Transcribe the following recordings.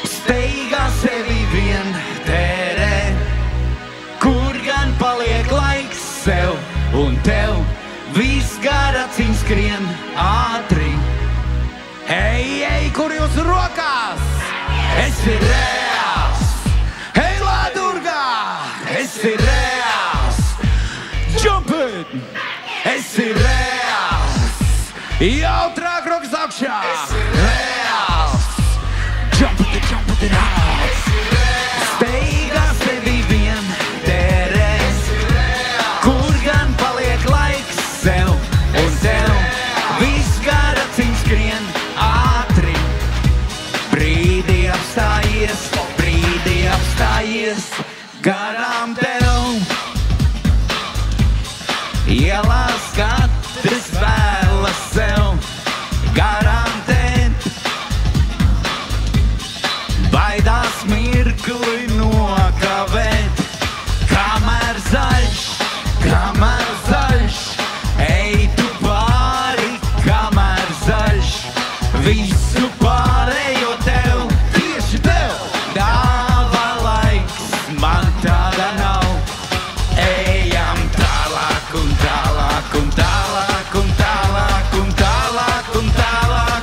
Steigā sevi vien tērē, kur gan paliek laiks sev un tev, viss gar acīm skrien ātri. Hei, ej, kur jūsu rokās? Esi reāls! Hei, Lādurgā! Esi reāls! Jump it! Esi reāls! Jautrāk rokas augšā! Esi reāls! Jump it, reāls! Steigā sevi vien tērē, kur gan paliek laiks sev un tev, viss gar acīm skrien ātri. Brīdī apstājies garām tev. Ielās katrs vēlas sev garām tev. Baidās mirkli nokavēt, kamēr zaļš, ej tu pāri, kamēr zaļš, visu pārējo tev, tieši tev, dāvā laiks, man tāda nav. Ejam tālāk un tālāk un tālāk un tālāk un tālāk un tālāk.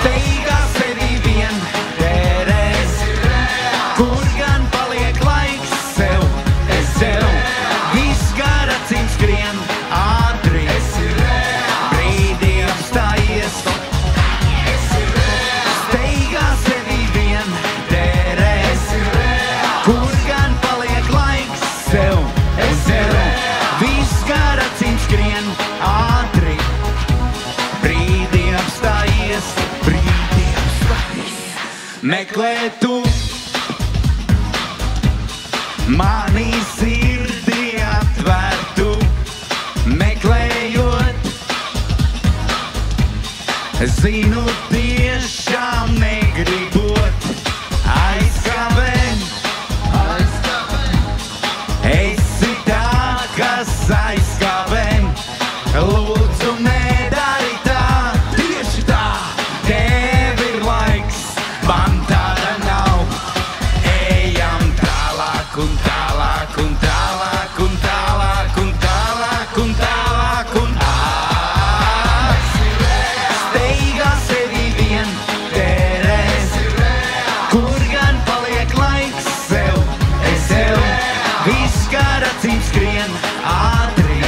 Steigā sevi vien tērē, kur gan paliek laiks sev, viss gar acīm skrien ātri. Brīdī apstājies, steigā sevi vien tērē, kur gan paliek laiks sev, viss gar acīm skrien ātri. Brīdī apstājies, meklē tu mani sirdi atvērtu, meklējot, zinu tiešām negribot aizkavēt. Esi tā, kas aizkavē, lūdzu nedari tā, tieši tā, tev ir laiks, man tāda nav. Ejam tālāk un tālāk un tālāk un tālāk un tālāk un tālāk un steigā sevi vien tērē, kur gan paliek laiks sev, viss gar acīm skrien ātri.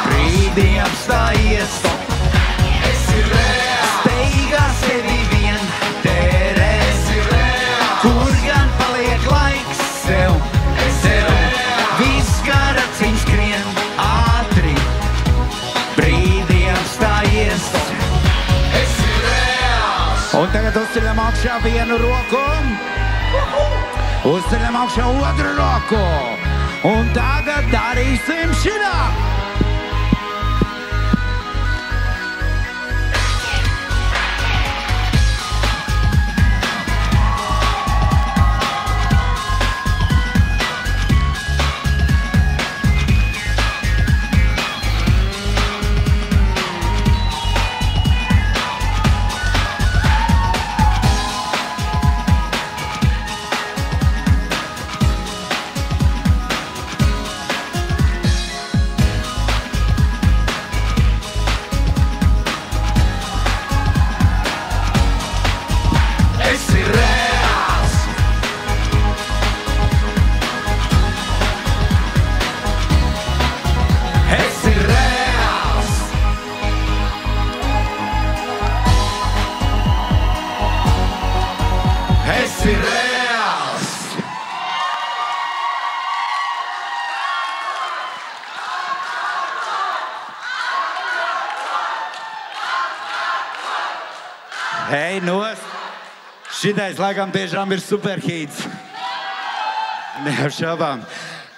Brīdī apstājies, steigā sevi vien tērē, kur gan paliek laiks sev, viss gar acīm skrien ātri. Brīdī apstājies. Un tagad uzceļam augšā vienu roku, uzceļam augšā otru roku, un tagad darīsim šitā. Hei, nos! Šitais laikam tiešām ir superhīts. Neapšaubām.